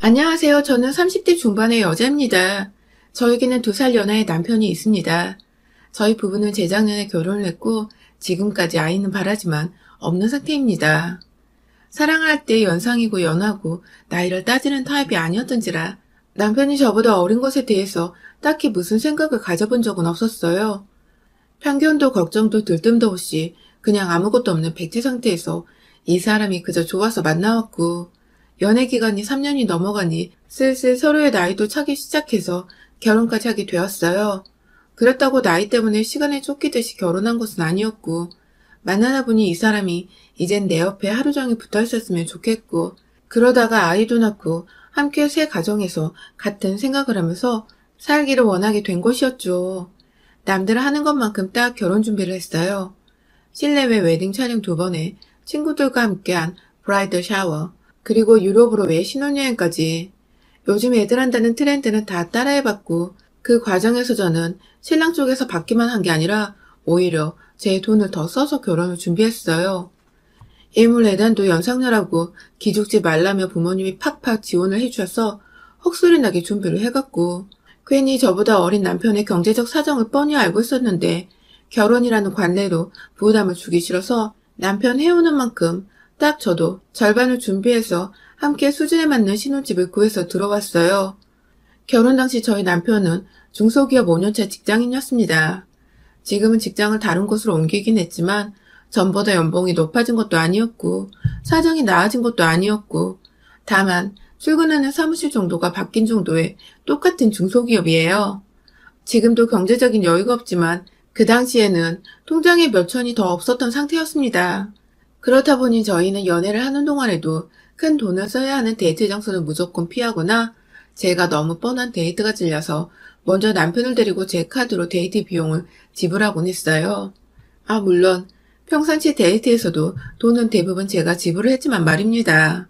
안녕하세요. 저는 30대 중반의 여자입니다. 저에게는 2살 연하의 남편이 있습니다. 저희 부부는 재작년에 결혼을 했고 지금까지 아이는 바라지만 없는 상태입니다. 사랑을 할 때 연상이고 연하고 나이를 따지는 타입이 아니었던지라 남편이 저보다 어린 것에 대해서 딱히 무슨 생각을 가져본 적은 없었어요. 편견도 걱정도 들뜸도 없이 그냥 아무것도 없는 백지 상태에서 이 사람이 그저 좋아서 만나왔고 연애 기간이 3년이 넘어가니 슬슬 서로의 나이도 차기 시작해서 결혼까지 하게 되었어요. 그렇다고 나이 때문에 시간에 쫓기듯이 결혼한 것은 아니었고 만나다 보니 이 사람이 이젠 내 옆에 하루 종일 붙어 있었으면 좋겠고 그러다가 아이도 낳고 함께 새 가정에서 같은 생각을 하면서 살기를 원하게 된 것이었죠. 남들 하는 것만큼 딱 결혼 준비를 했어요. 실내외 웨딩 촬영 2번에 친구들과 함께한 브라이덜 샤워, 그리고 유럽으로 외 신혼여행까지. 요즘 애들 한다는 트렌드는 다 따라해봤고 그 과정에서 저는 신랑 쪽에서 받기만 한 게 아니라 오히려 제 돈을 더 써서 결혼을 준비했어요. 일물예단도 연상녀라고 기죽지 말라며 부모님이 팍팍 지원을 해주셔서 헛소리 나게 준비를 해갔고 괜히 저보다 어린 남편의 경제적 사정을 뻔히 알고 있었는데 결혼이라는 관례로 부담을 주기 싫어서 남편 해오는 만큼 딱 저도 절반을 준비해서 함께 수준에 맞는 신혼집을 구해서 들어왔어요. 결혼 당시 저희 남편은 중소기업 5년차 직장인이었습니다. 지금은 직장을 다른 곳으로 옮기긴 했지만 전보다 연봉이 높아진 것도 아니었고 사정이 나아진 것도 아니었고 다만 출근하는 사무실 정도가 바뀐 정도의 똑같은 중소기업이에요. 지금도 경제적인 여유가 없지만 그 당시에는 통장에 몇 천이 더 없었던 상태였습니다. 그렇다 보니 저희는 연애를 하는 동안에도 큰 돈을 써야 하는 데이트 장소는 무조건 피하거나 제가 너무 뻔한 데이트가 질려서 먼저 남편을 데리고 제 카드로 데이트 비용을 지불하곤 했어요. 물론 평상시 데이트에서도 돈은 대부분 제가 지불을 했지만 말입니다.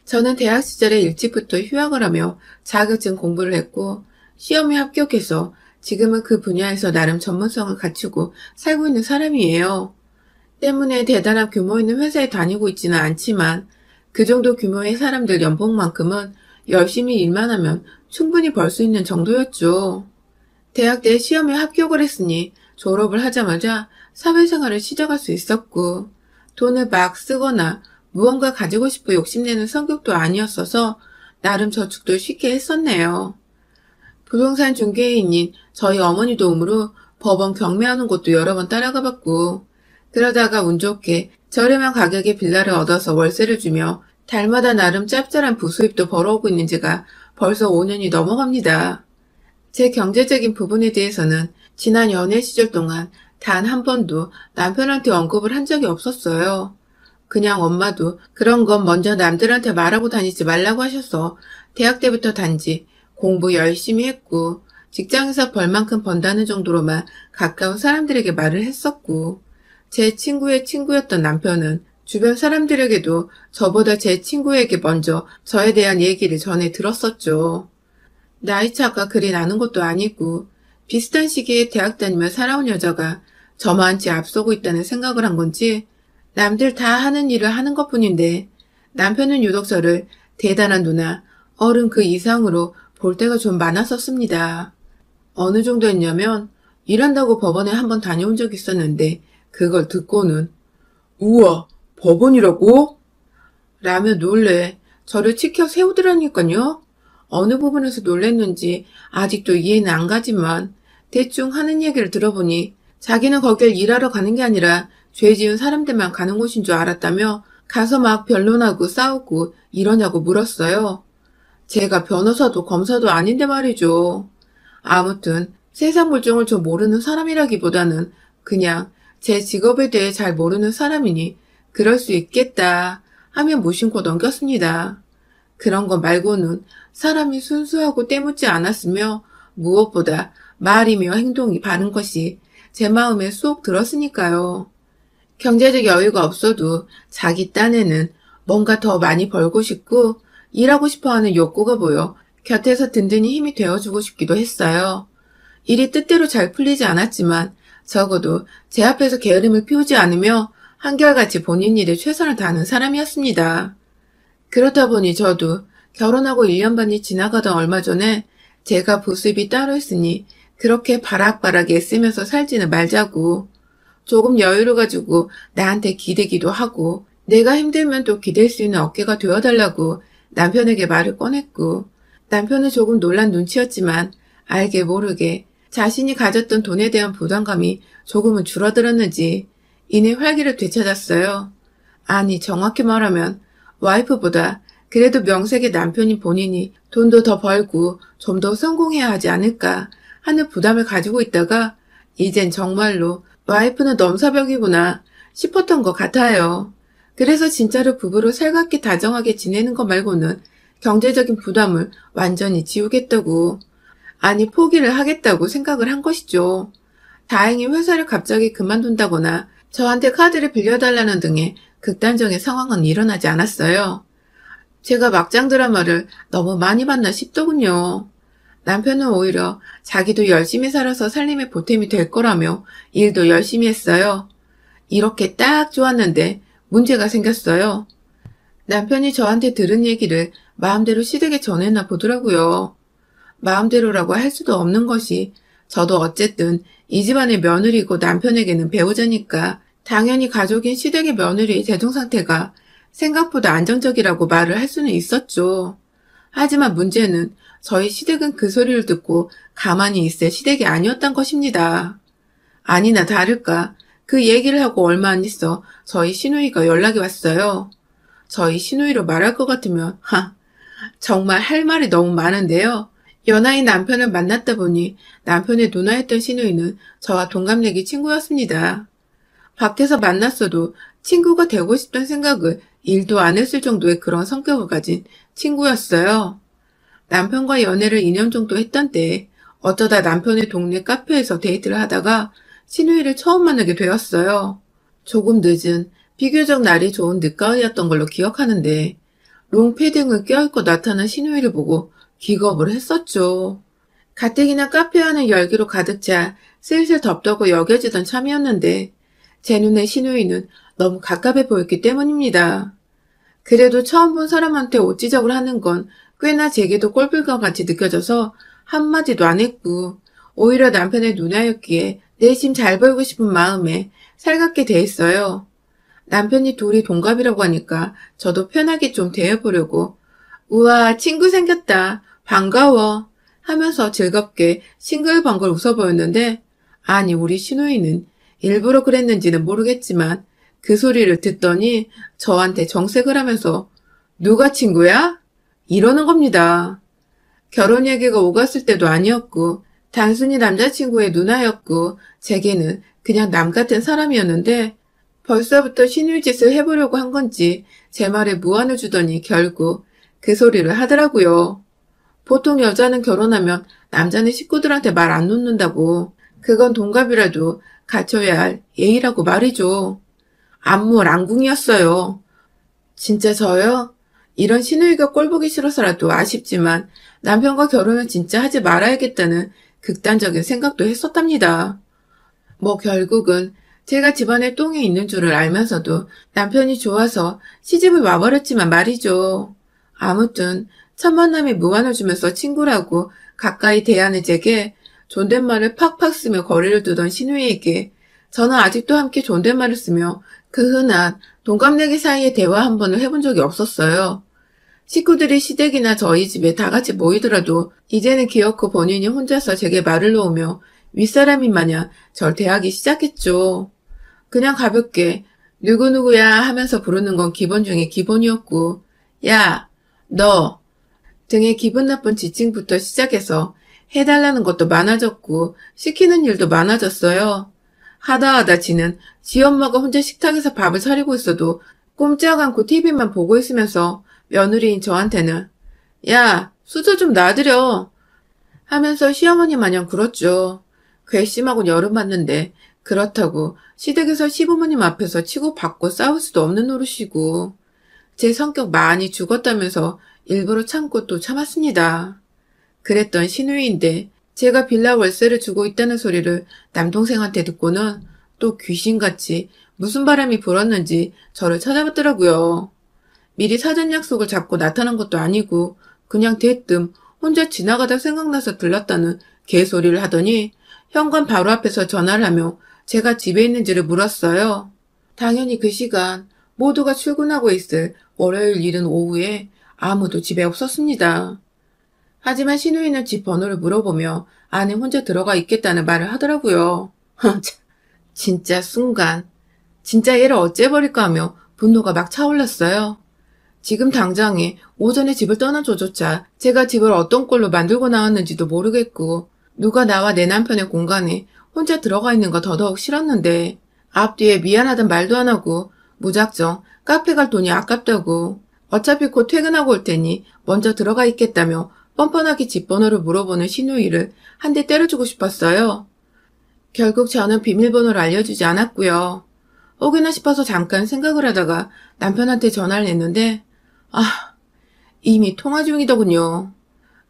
저는 대학 시절에 일찍부터 휴학을 하며 자격증 공부를 했고 시험에 합격해서 지금은 그 분야에서 나름 전문성을 갖추고 살고 있는 사람이에요. 때문에 대단한 규모 있는 회사에 다니고 있지는 않지만 그 정도 규모의 사람들 연봉만큼은 열심히 일만 하면 충분히 벌 수 있는 정도였죠. 대학 때 시험에 합격을 했으니 졸업을 하자마자 사회생활을 시작할 수 있었고 돈을 막 쓰거나 무언가 가지고 싶어 욕심내는 성격도 아니었어서 나름 저축도 쉽게 했었네요. 부동산 중개인인 저희 어머니 도움으로 법원 경매하는 곳도 여러 번 따라가 봤고 그러다가 운 좋게 저렴한 가격에 빌라를 얻어서 월세를 주며 달마다 나름 짭짤한 부수입도 벌어오고 있는 지가 벌써 5년이 넘어갑니다. 제 경제적인 부분에 대해서는 지난 연애 시절 동안 단 한 번도 남편한테 언급을 한 적이 없었어요. 그냥 엄마도 그런 건 먼저 남들한테 말하고 다니지 말라고 하셔서 대학 때부터 단지 공부 열심히 했고 직장에서 벌만큼 번다는 정도로만 가까운 사람들에게 말을 했었고 제 친구의 친구였던 남편은 주변 사람들에게도 저보다 제 친구에게 먼저 저에 대한 얘기를 전해 들었었죠. 나이차가 그리 나는 것도 아니고 비슷한 시기에 대학 다니며 살아온 여자가 저만치 앞서고 있다는 생각을 한 건지 남들 다 하는 일을 하는 것뿐인데 남편은 유독 저를 대단한 누나, 어른 그 이상으로 볼 때가 좀 많았었습니다. 어느 정도였냐면 일한다고 법원에 한번 다녀온 적이 있었는데 그걸 듣고는 우와, 법원이라고? 라며 놀래 저를 치켜 세우더라니까요. 어느 부분에서 놀랬는지 아직도 이해는 안 가지만 대충 하는 얘기를 들어보니 자기는 거길 일하러 가는 게 아니라 죄 지은 사람들만 가는 곳인 줄 알았다며 가서 막 변론하고 싸우고 이러냐고 물었어요. 제가 변호사도 검사도 아닌데 말이죠. 아무튼 세상 물정을 좀 모르는 사람이라기보다는 그냥 제 직업에 대해 잘 모르는 사람이니 그럴 수 있겠다 하며 무심코 넘겼습니다. 그런 거 말고는 사람이 순수하고 때묻지 않았으며 무엇보다 말이며 행동이 바른 것이 제 마음에 쏙 들었으니까요. 경제적 여유가 없어도 자기 딴에는 뭔가 더 많이 벌고 싶고 일하고 싶어하는 욕구가 보여 곁에서 든든히 힘이 되어주고 싶기도 했어요. 일이 뜻대로 잘 풀리지 않았지만 적어도 제 앞에서 게으름을 피우지 않으며 한결같이 본인 일에 최선을 다하는 사람이었습니다. 그렇다 보니 저도 결혼하고 1년 반이 지나가던 얼마 전에 제가 부습이 따로 있으니 그렇게 바락바락 애쓰면서 살지는 말자고. 조금 여유를 가지고 나한테 기대기도 하고 내가 힘들면 또 기댈 수 있는 어깨가 되어달라고 남편에게 말을 꺼냈고, 남편은 조금 놀란 눈치였지만 알게 모르게 자신이 가졌던 돈에 대한 부담감이 조금은 줄어들었는지 이내 활기를 되찾았어요. 아니, 정확히 말하면 와이프보다 그래도 명색의 남편인 본인이 돈도 더 벌고 좀 더 성공해야 하지 않을까 하는 부담을 가지고 있다가 이젠 정말로 와이프는 넘사벽이구나 싶었던 것 같아요. 그래서 진짜로 부부로 살갑게 다정하게 지내는 것 말고는 경제적인 부담을 완전히 지우겠다고, 아니 포기를 하겠다고 생각을 한 것이죠. 다행히 회사를 갑자기 그만둔다거나 저한테 카드를 빌려달라는 등의 극단적인 상황은 일어나지 않았어요. 제가 막장 드라마를 너무 많이 봤나 싶더군요. 남편은 오히려 자기도 열심히 살아서 살림의 보탬이 될 거라며 일도 열심히 했어요. 이렇게 딱 좋았는데 문제가 생겼어요. 남편이 저한테 들은 얘기를 마음대로 시댁에 전했나 보더라고요. 마음대로라고 할 수도 없는 것이, 저도 어쨌든 이 집안의 며느리고 남편에게는 배우자니까 당연히 가족인 시댁의 며느리의 재정 상태가 생각보다 안정적이라고 말을 할 수는 있었죠. 하지만 문제는 저희 시댁은 그 소리를 듣고 가만히 있을 시댁이 아니었단 것입니다. 아니나 다를까 그 얘기를 하고 얼마 안 있어 저희 시누이가 연락이 왔어요. 저희 시누이로 말할 것 같으면 정말 할 말이 너무 많은데요. 연하인 남편을 만났다 보니 남편의 누나였던 시누이는 저와 동갑내기 친구였습니다. 밖에서 만났어도 친구가 되고 싶다는 생각을 일도 안 했을 정도의 그런 성격을 가진 친구였어요. 남편과 연애를 2년 정도 했던 때에 어쩌다 남편의 동네 카페에서 데이트를 하다가 시누이를 처음 만나게 되었어요. 조금 늦은 비교적 날이 좋은 늦가을이었던 걸로 기억하는데 롱패딩을 껴입고 나타난 시누이를 보고 기겁을 했었죠. 가뜩이나 카페 안은 열기로 가득 차 슬슬 덥다고 여겨지던 참이었는데 제 눈에 시누이는 너무 갑갑해 보였기 때문입니다. 그래도 처음 본 사람한테 옷지적을 하는 건 꽤나 제게도 꼴불과 같이 느껴져서 한마디도 안 했고, 오히려 남편의 누나였기에 내심 잘 보이고 싶은 마음에 살갑게 대했어요. 남편이 둘이 동갑이라고 하니까 저도 편하게 좀 대해보려고 우와 친구 생겼다 반가워 하면서 즐겁게 싱글벙글 웃어보였는데, 아니 우리 시누이는 일부러 그랬는지는 모르겠지만 그 소리를 듣더니 저한테 정색을 하면서 누가 친구야? 이러는 겁니다. 결혼 얘기가 오갔을 때도 아니었고 단순히 남자친구의 누나였고 제게는 그냥 남 같은 사람이었는데 벌써부터 시누이 짓을 해보려고 한 건지 제 말에 무안을 주더니 결국 그 소리를 하더라고요. 보통 여자는 결혼하면 남자는 식구들한테 말 안 놓는다고. 그건 동갑이라도 갖춰야 할 예의라고 말이죠. 안무랑궁이었어요. 진짜 저요? 이런 시누이가 꼴보기 싫어서라도 아쉽지만 남편과 결혼은 진짜 하지 말아야겠다는 극단적인 생각도 했었답니다. 뭐 결국은 제가 집안에 똥이 있는 줄을 알면서도 남편이 좋아서 시집을 와버렸지만 말이죠. 아무튼 첫 만남에 무안을 주면서 친구라고 가까이 대하는 제게 존댓말을 팍팍 쓰며 거리를 두던 시누이에게 저는 아직도 함께 존댓말을 쓰며 그 흔한 동갑내기 사이에 대화 한 번을 해본 적이 없었어요. 식구들이 시댁이나 저희 집에 다 같이 모이더라도 이제는 기어코 본인이 혼자서 제게 말을 놓으며 윗사람인 마냥 절 대하기 시작했죠. 그냥 가볍게 누구누구야 하면서 부르는 건 기본 중에 기본이었고, 야, 너 등의 기분 나쁜 지칭부터 시작해서 해달라는 것도 많아졌고 시키는 일도 많아졌어요. 하다 지는 지 엄마가 혼자 식탁에서 밥을 차리고 있어도 꼼짝 않고 TV만 보고 있으면서 며느리인 저한테는 야, 수저 좀 놔드려 하면서 시어머니 마냥 굴었죠. 괘씸하고 열음받는데 그렇다고 시댁에서 시부모님 앞에서 치고받고 싸울 수도 없는 노릇이고 제 성격 많이 죽었다면서 일부러 참고 또 참았습니다. 그랬던 시누이인데 제가 빌라 월세를 주고 있다는 소리를 남동생한테 듣고는 또 귀신같이 무슨 바람이 불었는지 저를 찾아봤더라고요. 미리 사전 약속을 잡고 나타난 것도 아니고 그냥 대뜸 혼자 지나가다 생각나서 들렀다는 개소리를 하더니 현관 바로 앞에서 전화를 하며 제가 집에 있는지를 물었어요. 당연히 그 시간 모두가 출근하고 있을 월요일 이른 오후에 아무도 집에 없었습니다. 하지만 신우이는 집 번호를 물어보며 안에 혼자 들어가 있겠다는 말을 하더라고요. 진짜 순간 진짜 얘를 어째버릴까 하며 분노가 막 차올랐어요. 지금 당장에 오전에 집을 떠난 저조차 제가 집을 어떤 꼴로 만들고 나왔는지도 모르겠고 누가 나와 내 남편의 공간에 혼자 들어가 있는 거 더더욱 싫었는데 앞뒤에 미안하단 말도 안 하고 무작정 카페 갈 돈이 아깝다고 어차피 곧 퇴근하고 올 테니 먼저 들어가 있겠다며 뻔뻔하게 집 번호를 물어보는 신우이를 한 대 때려주고 싶었어요. 결국 저는 비밀번호를 알려주지 않았고요. 혹여나 싶어서 잠깐 생각을 하다가 남편한테 전화를 했는데 이미 통화 중이더군요.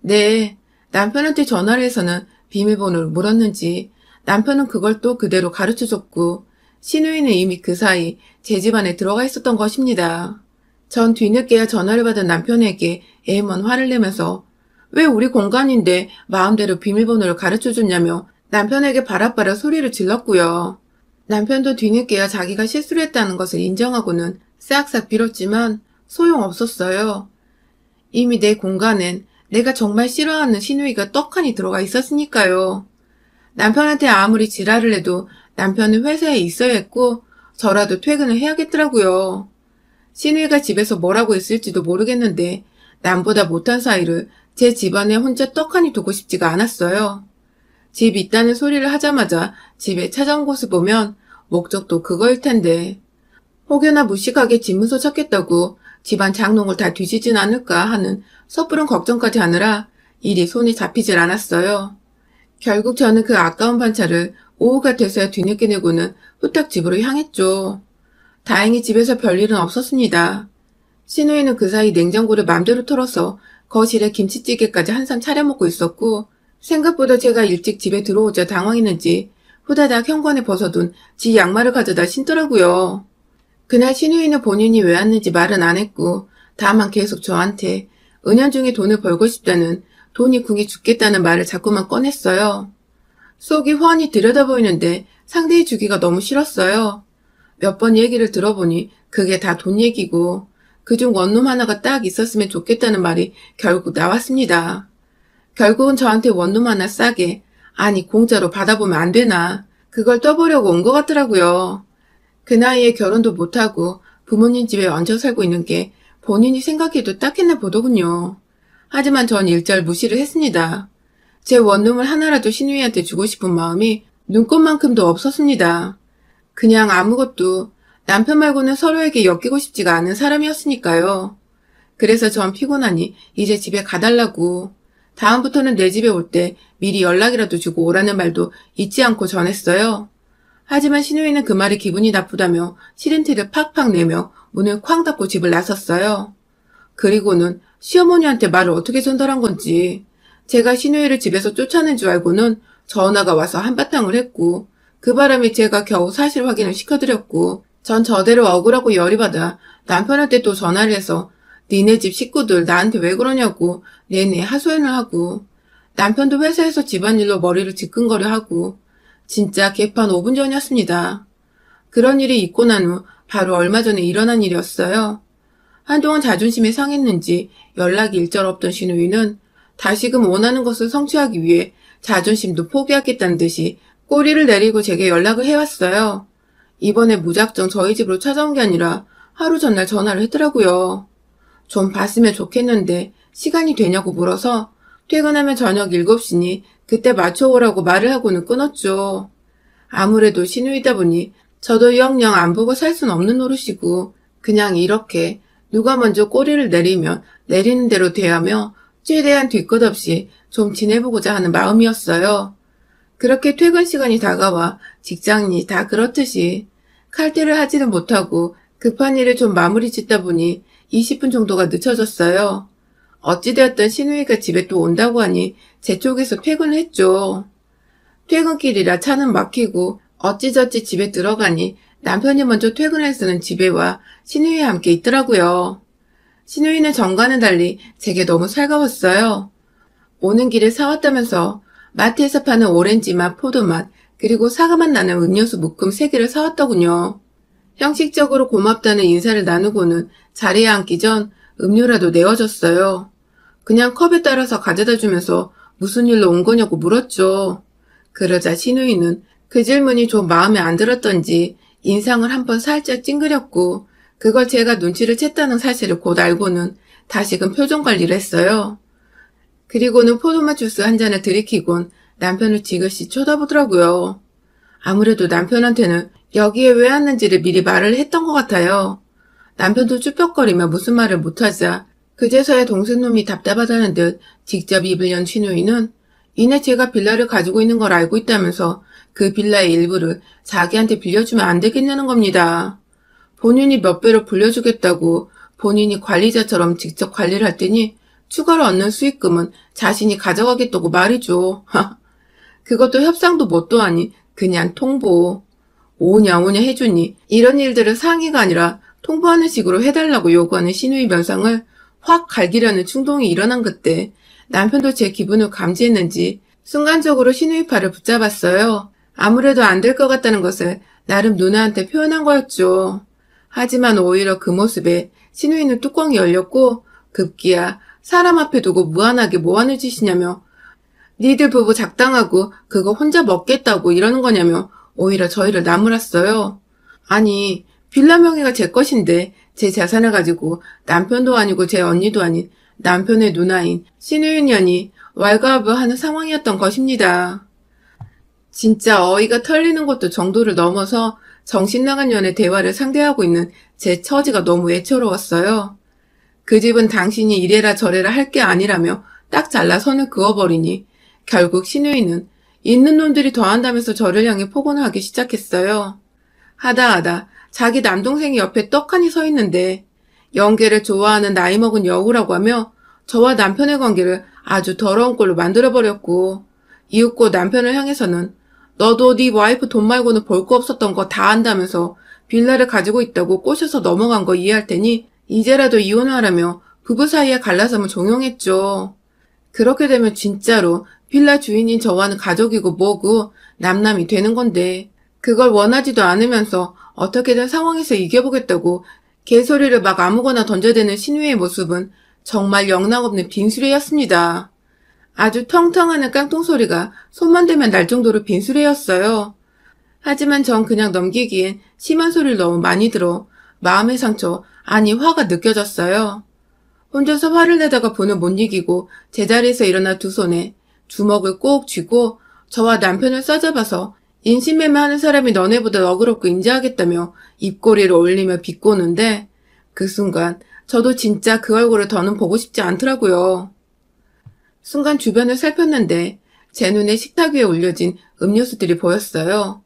네, 남편한테 전화를 해서는 비밀번호를 물었는지 남편은 그걸 또 그대로 가르쳐줬고 신우이는 이미 그 사이 제 집안에 들어가 있었던 것입니다. 전 뒤늦게야 전화를 받은 남편에게 애먼 화를 내면서 왜 우리 공간인데 마음대로 비밀번호를 가르쳐줬냐며 남편에게 바라바라 소리를 질렀고요. 남편도 뒤늦게야 자기가 실수를 했다는 것을 인정하고는 싹싹 빌었지만 소용없었어요. 이미 내 공간엔 내가 정말 싫어하는 신우이가 떡하니 들어가 있었으니까요. 남편한테 아무리 지랄을 해도 남편은 회사에 있어야 했고 저라도 퇴근을 해야겠더라고요. 신우이가 집에서 뭐라고 있을지도 모르겠는데 남보다 못한 사이를 제 집안에 혼자 떡하니 두고 싶지가 않았어요. 집 있다는 소리를 하자마자 집에 찾아온 곳을 보면 목적도 그거일 텐데 혹여나 무식하게 집문서 찾겠다고 집안 장롱을 다 뒤지진 않을까 하는 섣부른 걱정까지 하느라 일이 손에 잡히질 않았어요. 결국 저는 그 아까운 반차를 오후가 돼서야 뒤늦게 내고는 후딱 집으로 향했죠. 다행히 집에서 별일은 없었습니다. 신우이는 그 사이 냉장고를 맘대로 털어서 거실에 김치찌개까지 한상 차려 먹고 있었고 생각보다 제가 일찍 집에 들어오자 당황했는지 후다닥 현관에 벗어둔 지 양말을 가져다 신더라고요. 그날 신우이는 본인이 왜 왔는지 말은 안 했고 다만 계속 저한테 은연중에 돈을 벌고 싶다는 돈이 궁해 죽겠다는 말을 자꾸만 꺼냈어요. 속이 훤히 들여다보이는데 상대해 주기가 너무 싫었어요. 몇 번 얘기를 들어보니 그게 다 돈 얘기고 그중 원룸 하나가 딱 있었으면 좋겠다는 말이 결국 나왔습니다. 결국은 저한테 원룸 하나 싸게 아니 공짜로 받아보면 안 되나 그걸 떠보려고 온 것 같더라고요. 그 나이에 결혼도 못하고 부모님 집에 얹혀 살고 있는 게 본인이 생각해도 딱했나 보더군요. 하지만 전 일절 무시를 했습니다. 제 원룸을 하나라도 신우이한테 주고 싶은 마음이 눈꽃만큼도 없었습니다. 그냥 아무것도 남편 말고는 서로에게 엮이고 싶지가 않은 사람이었으니까요. 그래서 전 피곤하니 이제 집에 가달라고 다음부터는 내 집에 올 때 미리 연락이라도 주고 오라는 말도 잊지 않고 전했어요. 하지만 신우이는 그 말이 기분이 나쁘다며 싫은 티를 팍팍 내며 문을 쾅 닫고 집을 나섰어요. 그리고는 시어머니한테 말을 어떻게 전달한 건지 제가 신우이를 집에서 쫓아낸 줄 알고는 전화가 와서 한바탕을 했고 그 바람에 제가 겨우 사실 확인을 시켜드렸고 전 저대로 억울하고 열이 받아 남편한테 또 전화를 해서 니네 집 식구들 나한테 왜 그러냐고 내내 하소연을 하고 남편도 회사에서 집안일로 머리를 지끈거려 하고 진짜 개판 5분 전이었습니다. 그런 일이 있고 난 후 바로 얼마 전에 일어난 일이었어요. 한동안 자존심이 상했는지 연락이 일절 없던 신우이는 다시금 원하는 것을 성취하기 위해 자존심도 포기하겠다는 듯이 꼬리를 내리고 제게 연락을 해왔어요. 이번에 무작정 저희 집으로 찾아온 게 아니라 하루 전날 전화를 했더라고요. 좀 봤으면 좋겠는데 시간이 되냐고 물어서 퇴근하면 저녁 7시니 그때 맞춰오라고 말을 하고는 끊었죠. 아무래도 신우이다 보니 저도 영영 안 보고 살 순 없는 노릇이고 그냥 이렇게 누가 먼저 꼬리를 내리면 내리는 대로 대하며 최대한 뒤끝 없이 좀 지내보고자 하는 마음이었어요. 그렇게 퇴근 시간이 다가와 직장인이 다 그렇듯이 칼퇴를 하지는 못하고 급한 일을 좀 마무리 짓다 보니 20분 정도가 늦춰졌어요. 어찌되었든 신우이가 집에 또 온다고 하니 제 쪽에서 퇴근을 했죠. 퇴근길이라 차는 막히고 어찌저찌 집에 들어가니 남편이 먼저 퇴근해서는 집에 와 신우이와 함께 있더라고요. 신우이는 전과는 달리 제게 너무 살가웠어요. 오는 길에 사왔다면서 마트에서 파는 오렌지 맛, 포도 맛, 그리고 사과맛 나는 음료수 묶음 3개를 사왔더군요. 형식적으로 고맙다는 인사를 나누고는 자리에 앉기 전 음료라도 내어줬어요. 그냥 컵에 따라서 가져다 주면서 무슨 일로 온 거냐고 물었죠. 그러자 신우이는 그 질문이 좀 마음에 안 들었던지 인상을 한번 살짝 찡그렸고 그걸 제가 눈치를 챘다는 사실을 곧 알고는 다시금 표정 관리를 했어요. 그리고는 포도맛 주스 한 잔을 들이키곤 남편을 지그시 쳐다보더라고요. 아무래도 남편한테는 여기에 왜 왔는지를 미리 말을 했던 것 같아요. 남편도 쭈뼛거리며 무슨 말을 못하자 그제서야 동생놈이 답답하다는 듯 직접 입을 연 신우이는 이내 제가 빌라를 가지고 있는 걸 알고 있다면서 그 빌라의 일부를 자기한테 빌려주면 안 되겠냐는 겁니다. 본인이 몇 배로 불려주겠다고 본인이 관리자처럼 직접 관리를 할 테니 추가로 얻는 수익금은 자신이 가져가겠다고 말이죠. 그것도 협상도 뭣도 아닌 그냥 통보. 오냐 해주니 이런 일들을 상의가 아니라 통보하는 식으로 해달라고 요구하는 신우이 면상을 확 갈기려는 충동이 일어난 그때 남편도 제 기분을 감지했는지 순간적으로 신우이 팔을 붙잡았어요. 아무래도 안 될 것 같다는 것을 나름 누나한테 표현한 거였죠. 하지만 오히려 그 모습에 신우이는 뚜껑이 열렸고 급기야 사람 앞에 두고 무한하게 뭐하는 짓이냐며 니들 부부 작당하고 그거 혼자 먹겠다고 이러는 거냐며 오히려 저희를 나무랐어요. 아니 빌라 명의가 제 것인데 제 자산을 가지고 남편도 아니고 제 언니도 아닌 남편의 누나인 신우이 년이 왈가왈부하는 상황이었던 것입니다. 진짜 어이가 털리는 것도 정도를 넘어서 정신나간 년의 대화를 상대하고 있는 제 처지가 너무 애처로웠어요. 그 집은 당신이 이래라 저래라 할 게 아니라며 딱 잘라 선을 그어버리니 결국 신우이는 있는 놈들이 더한다면서 저를 향해 폭언을 하기 시작했어요. 하다 자기 남동생이 옆에 떡하니 서 있는데 연계를 좋아하는 나이 먹은 여우라고 하며 저와 남편의 관계를 아주 더러운 꼴로 만들어버렸고 이윽고 남편을 향해서는 너도 네 와이프 돈 말고는 볼 거 없었던 거 다 안다면서 빌라를 가지고 있다고 꼬셔서 넘어간 거 이해할 테니 이제라도 이혼하라며 부부 사이에 갈라섬을 종용했죠. 그렇게 되면 진짜로 빌라 주인인 저와는 가족이고 뭐고 남남이 되는 건데 그걸 원하지도 않으면서 어떻게든 상황에서 이겨보겠다고 개소리를 막 아무거나 던져대는 신우의 모습은 정말 영락없는 빈수레였습니다. 아주 텅텅하는 깡통 소리가 손만 대면 날 정도로 빈수레였어요. 하지만 전 그냥 넘기기엔 심한 소리를 너무 많이 들어 마음의 상처, 아니 화가 느껴졌어요. 혼자서 화를 내다가 분을 못 이기고 제자리에서 일어나 두 손에 주먹을 꼭 쥐고 저와 남편을 싸잡아서 인신매매하는 사람이 너네보다 너그럽고 인자하겠다며 입꼬리를 올리며 비꼬는데 그 순간 저도 진짜 그 얼굴을 더는 보고 싶지 않더라고요. 순간 주변을 살폈는데 제 눈에 식탁 위에 올려진 음료수들이 보였어요.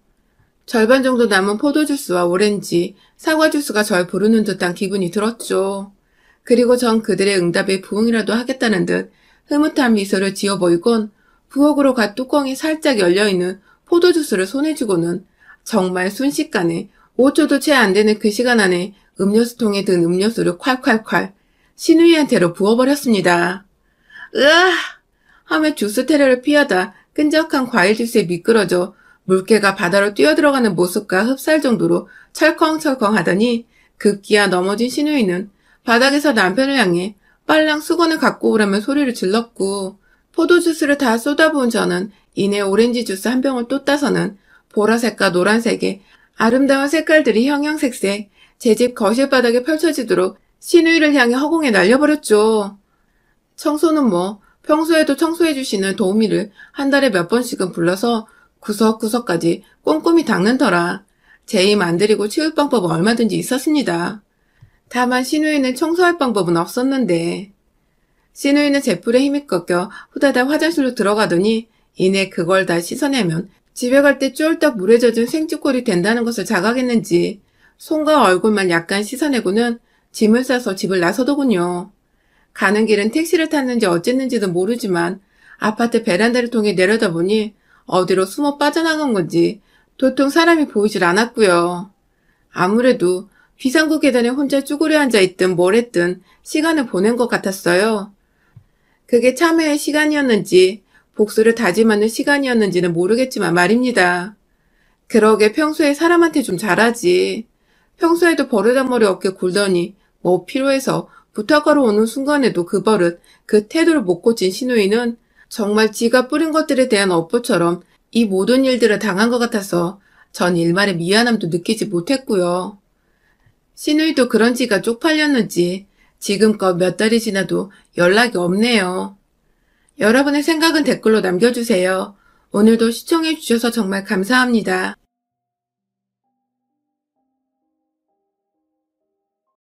절반 정도 남은 포도주스와 오렌지, 사과주스가 절 부르는 듯한 기분이 들었죠. 그리고 전 그들의 응답에 부응이라도 하겠다는 듯 흐뭇한 미소를 지어 보이곤 부엌으로 가 뚜껑이 살짝 열려있는 포도주스를 손에 쥐고는 정말 순식간에 5초도 채 안 되는 그 시간 안에 음료수통에 든 음료수를 콸콸콸 신우이한테로 부어버렸습니다. 으아! 하며 주스 테러를 피하다 끈적한 과일 주스에 미끄러져 물개가 바다로 뛰어들어가는 모습과 흡사할 정도로 철컹철컹 하더니 급기야 넘어진 신우이는 바닥에서 남편을 향해 빨랑 수건을 갖고 오라며 소리를 질렀고 포도주스를 다 쏟아부은 저는 이내 오렌지 주스 한 병을 또 따서는 보라색과 노란색의 아름다운 색깔들이 형형색색 제 집 거실 바닥에 펼쳐지도록 신우이를 향해 허공에 날려버렸죠. 청소는 뭐 평소에도 청소해주시는 도우미를 한 달에 몇 번씩은 불러서 구석구석까지 꼼꼼히 닦는 터라 제 힘 안 들이고 치울 방법은 얼마든지 있었습니다. 다만 신우이는 청소할 방법은 없었는데 신우이는 제풀에 힘이 꺾여 후다닥 화장실로 들어가더니 이내 그걸 다 씻어내면 집에 갈 때 쫄딱 물에 젖은 생쥐꼴이 된다는 것을 자각했는지 손과 얼굴만 약간 씻어내고는 짐을 싸서 집을 나서더군요. 가는 길은 택시를 탔는지 어쨌는지도 모르지만 아파트 베란다를 통해 내려다보니 어디로 숨어 빠져나간 건지 도통 사람이 보이질 않았고요. 아무래도 비상구 계단에 혼자 쭈그려 앉아있든 뭘 했든 시간을 보낸 것 같았어요. 그게 참회의 시간이었는지 복수를 다짐하는 시간이었는지는 모르겠지만 말입니다. 그러게 평소에 사람한테 좀 잘하지. 평소에도 버르장머리 없게 굴더니 뭐 필요해서 부탁하러 오는 순간에도 그 버릇, 그 태도를 못 고친 시누이는 정말 지가 뿌린 것들에 대한 업보처럼 이 모든 일들을 당한 것 같아서 전 일말의 미안함도 느끼지 못했고요. 시누이도 그런 지가 쪽팔렸는지 지금껏 몇 달이 지나도 연락이 없네요. 여러분의 생각은 댓글로 남겨주세요. 오늘도 시청해주셔서 정말 감사합니다.